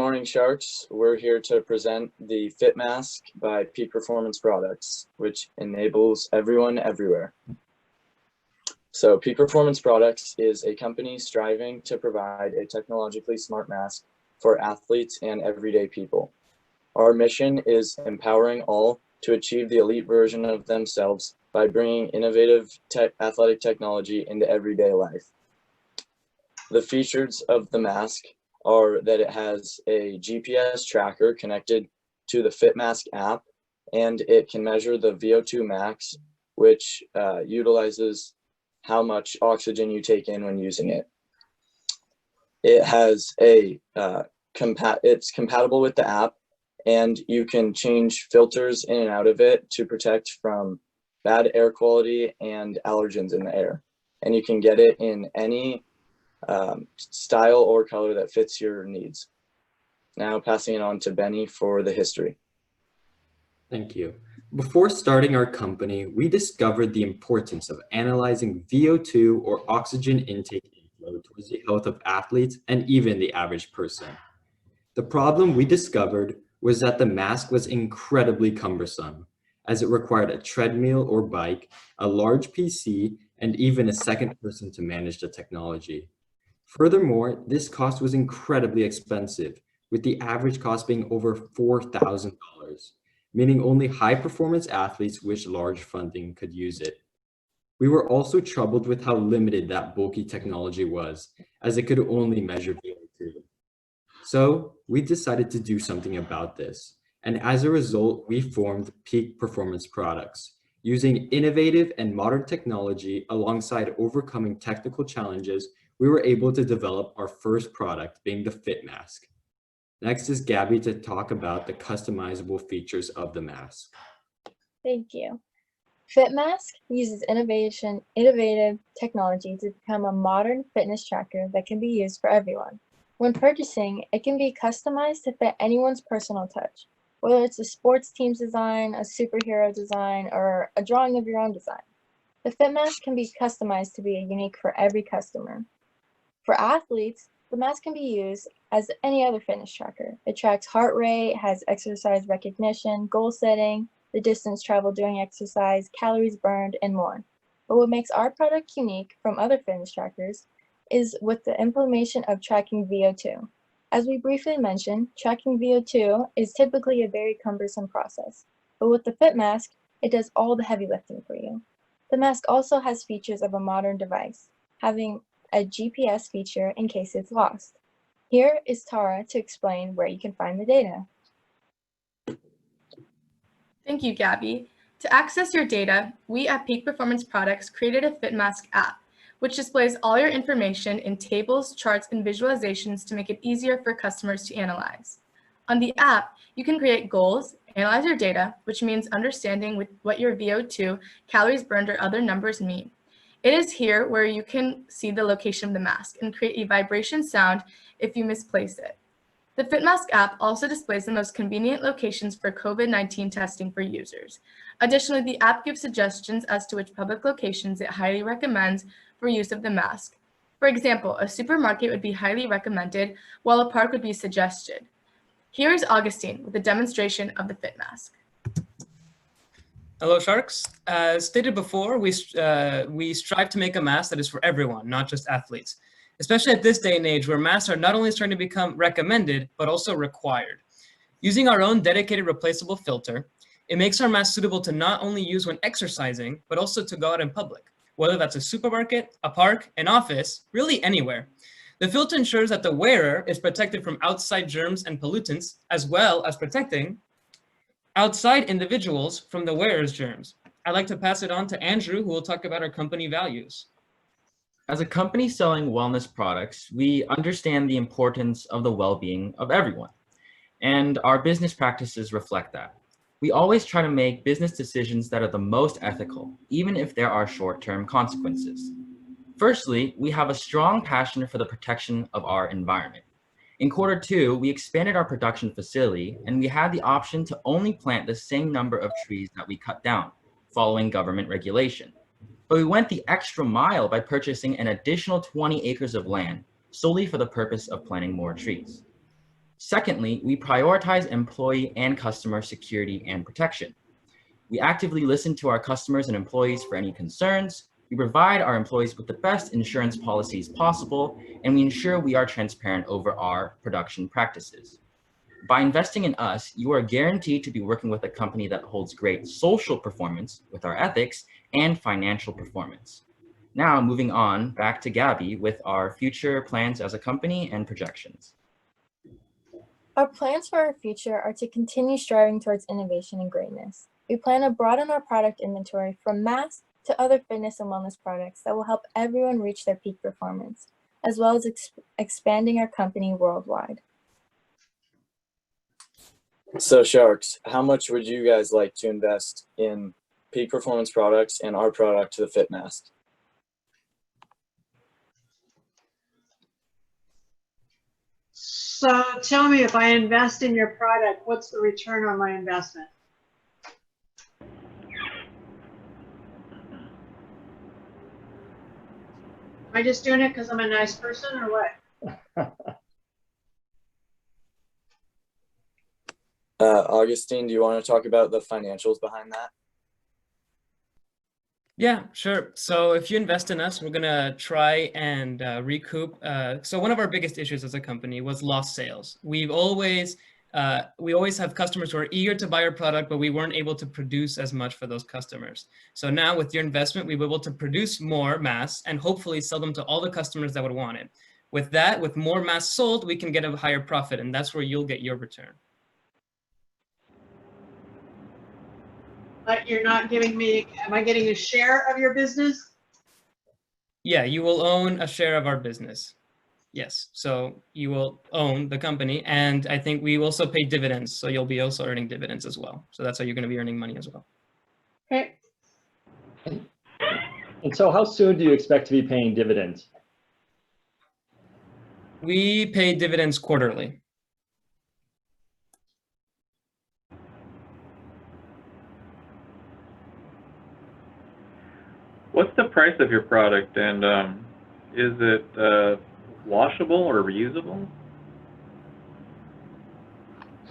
morning, Sharks. We're here to present the Fit Mask by Peak Performance Products, which enables everyone everywhere. So Peak Performance Products is a company striving to provide a technologically smart mask for athletes and everyday people. Our mission is empowering all to achieve the elite version of themselves by bringing innovative athletic technology into everyday life. The features of the mask are that it has a GPS tracker connected to the Fit Mask app, and it can measure the VO2 max, which utilizes how much oxygen you take in when using it. It has it's compatible with the app, and you can change filters in and out of it to protect from bad air quality and allergens in the air. And you can get it in any style or color that fits your needs. Now passing it on to Benny for the history. Thank you. Before starting our company, we discovered the importance of analyzing VO2 or oxygen intake inflow towards the health of athletes and even the average person. The problem we discovered was that the mask was incredibly cumbersome, as it required a treadmill or bike, a large PC, and even a second person to manage the technology. Furthermore, this cost was incredibly expensive, with the average cost being over $4,000, meaning only high-performance athletes with large funding could use it. We were also troubled with how limited that bulky technology was, as it could only measure VO2. So we decided to do something about this, and as a result, we formed Peak Performance Products, using innovative and modern technology alongside overcoming technical challenges. We were able to develop our first product, being the Fit Mask. Next is Gabby to talk about the customizable features of the mask. Thank you. Fit Mask uses innovative technology to become a modern fitness tracker that can be used for everyone. When purchasing, it can be customized to fit anyone's personal touch, whether it's a sports team's design, a superhero design, or a drawing of your own design. The Fit Mask can be customized to be unique for every customer. For athletes, the mask can be used as any other fitness tracker. It tracks heart rate, has exercise recognition, goal setting, the distance traveled during exercise, calories burned, and more. But what makes our product unique from other fitness trackers is with the implementation of tracking VO2. As we briefly mentioned, tracking VO2 is typically a very cumbersome process, but with the Fit Mask, it does all the heavy lifting for you. The mask also has features of a modern device, having a GPS feature in case it's lost. Here is Tara to explain where you can find the data. Thank you, Gabby. To access your data, we at Peak Performance Products created a Fit Mask app, which displays all your information in tables, charts, and visualizations to make it easier for customers to analyze. On the app, you can create goals, analyze your data, which means understanding what your VO2, calories burned, or other numbers mean. It is here where you can see the location of the mask and create a vibration sound if you misplace it. The Fit Mask app also displays the most convenient locations for COVID-19 testing for users. Additionally, the app gives suggestions as to which public locations it highly recommends for use of the mask. For example, a supermarket would be highly recommended, while a park would be suggested. Here is Augustine with a demonstration of the Fit Mask. Hello, Sharks. As stated before, we strive to make a mask that is for everyone, not just athletes, especially at this day and age where masks are not only starting to become recommended, but also required. Using our own dedicated replaceable filter, it makes our mask suitable to not only use when exercising, but also to go out in public, whether that's a supermarket, a park, an office, really anywhere. The filter ensures that the wearer is protected from outside germs and pollutants, as well as protecting outside individuals from the wearer's germs. I'd like to pass it on to Andrew, who will talk about our company values. As a company selling wellness products, we understand the importance of the well-being of everyone, and our business practices reflect that. We always try to make business decisions that are the most ethical, even if there are short-term consequences. Firstly, we have a strong passion for the protection of our environment. In Q2, we expanded our production facility, and we had the option to only plant the same number of trees that we cut down, following government regulation. But we went the extra mile by purchasing an additional 20 acres of land solely for the purpose of planting more trees. Secondly, we prioritize employee and customer security and protection. We actively listen to our customers and employees for any concerns. We provide our employees with the best insurance policies possible, and we ensure we are transparent over our production practices. By investing in us, you are guaranteed to be working with a company that holds great social performance with our ethics and financial performance. Now, moving on back to Gabby with our future plans as a company and projections. Our plans for our future are to continue striving towards innovation and greatness. We plan to broaden our product inventory from masks to other fitness and wellness products that will help everyone reach their peak performance, as well as expanding our company worldwide. So Sharks, how much would you guys like to invest in peak performance products and our product, the Fit Mask? So tell me, if I invest in your product, what's the return on my investment? Am I just doing it because I'm a nice person or what? Augustine, do you want to talk about the financials behind that? Yeah, sure. So if you invest in us, we're going to try and recoup. So one of our biggest issues as a company was lost sales. We always have customers who are eager to buy our product, but we weren't able to produce as much for those customers. So now with your investment, we'll be able to produce more masks and hopefully sell them to all the customers that would want it. With that, with more masks sold, we can get a higher profit, and that's where you'll get your return. But you're not giving me, am I getting a share of your business? Yeah, you will own a share of our business. Yes, so you will own the company, and I think we also pay dividends, so you'll be also earning dividends as well. So that's how you're going to be earning money as well. Okay. And so how soon do you expect to be paying dividends? We pay dividends quarterly. What's the price of your product, and is it washable or reusable?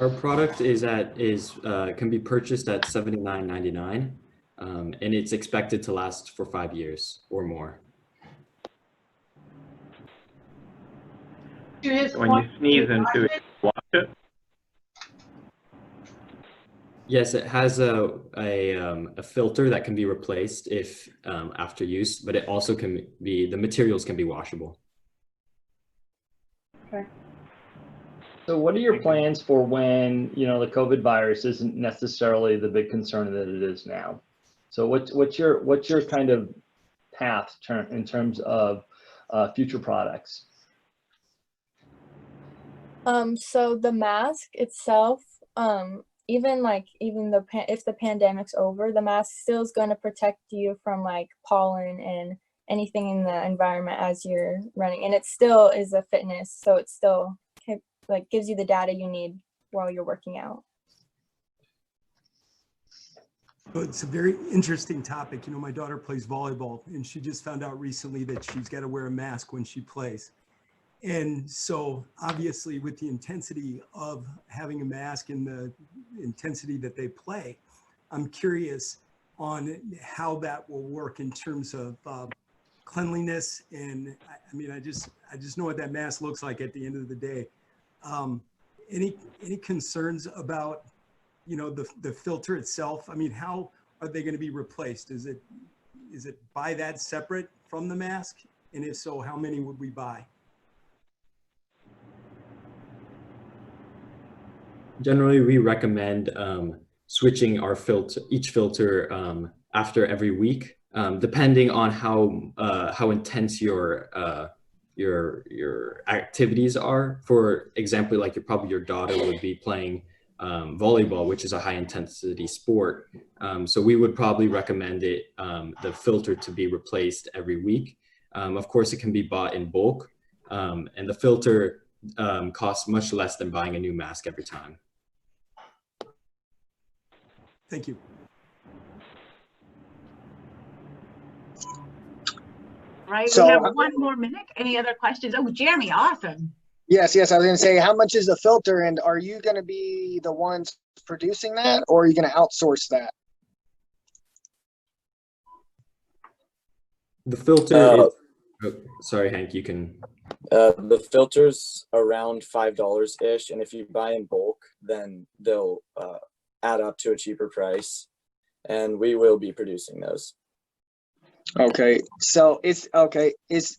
Our product can be purchased at $79.99, and it's expected to last for 5 years or more. When you sneeze into it, wash it? Yes, it has a filter that can be replaced if after use, but it also the materials can be washable. Okay. So what are your plans for when, the COVID virus isn't necessarily the big concern that it is now? So what's your kind of path in terms of future products? So the mask itself, if the pandemic's over, the mask still is going to protect you from like pollen and anything in the environment as you're running, and it still is a fitness, so it still gives you the data you need while you're working out. Well, it's a very interesting topic. My daughter plays volleyball, and she just found out recently that she's got to wear a mask when she plays. And so obviously with the intensity of having a mask and the intensity that they play, I'm curious on how that will work in terms of cleanliness. And I just know what that mask looks like at the end of the day. Any concerns about, the filter itself? How are they going to be replaced? Is it buy that separate from the mask? And if so, how many would we buy? Generally, we recommend switching each filter after every week, depending on how intense your activities are. For example, like your daughter would be playing volleyball, which is a high intensity sport. So we would probably recommend the filter to be replaced every week. Of course, it can be bought in bulk, and the filter costs much less than buying a new mask every time. Thank you. Right, So, we have one more minute. Any other questions? Oh, Jeremy, awesome. Yes, I was going to say, how much is the filter, and are you going to be the ones producing that, or are you going to outsource that? The filter is, oh, sorry, Hank, you can. The filter's around $5-ish, and if you buy in bulk, then they'll add up to a cheaper price, and we will be producing those. Okay, so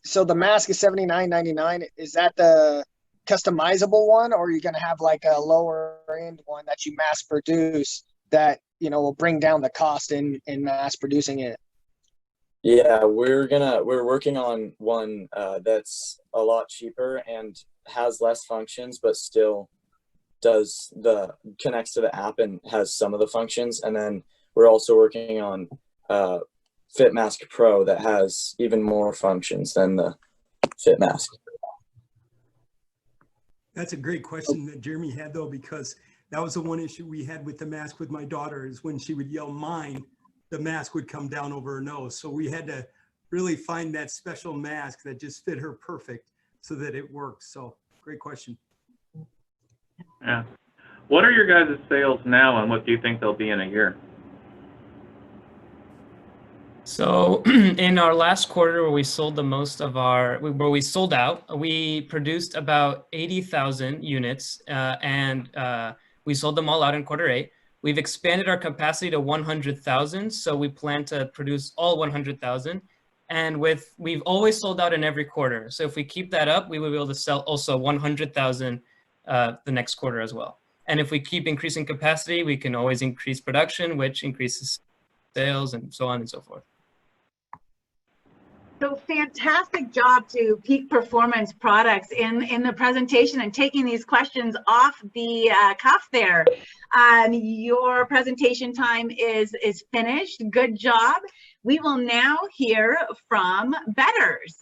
so the mask is $79.99. Is that the customizable one, or are you going to have like a lower end one that you mass produce that, you know, will bring down the cost in mass producing it? Yeah, we're working on one that's a lot cheaper and has less functions, but still connects to the app and has some of the functions. And then we're also working on Fit Mask Pro that has even more functions than the Fit Mask. That's a great question that Jeremy had, though, because that was the one issue we had with the mask with my daughter, is when she would yell mine, the mask would come down over her nose. So we had to really find that special mask that just fit her perfect so that it works. So great question. Yeah. What are your guys' sales now, and what do you think they'll be in a year? So in our last quarter, where we sold the most of where we sold out, we produced about 80,000 units, and we sold them all out in Q8. We've expanded our capacity to 100,000, so we plan to produce all 100,000. And we've always sold out in every quarter. So if we keep that up, we will be able to sell also 100,000 the next quarter as well. And if we keep increasing capacity, we can always increase production, which increases sales and so on and so forth. So fantastic job to Peak Performance Products in the presentation and taking these questions off the cuff there. Your presentation time is finished. Good job. We will now hear from bettors.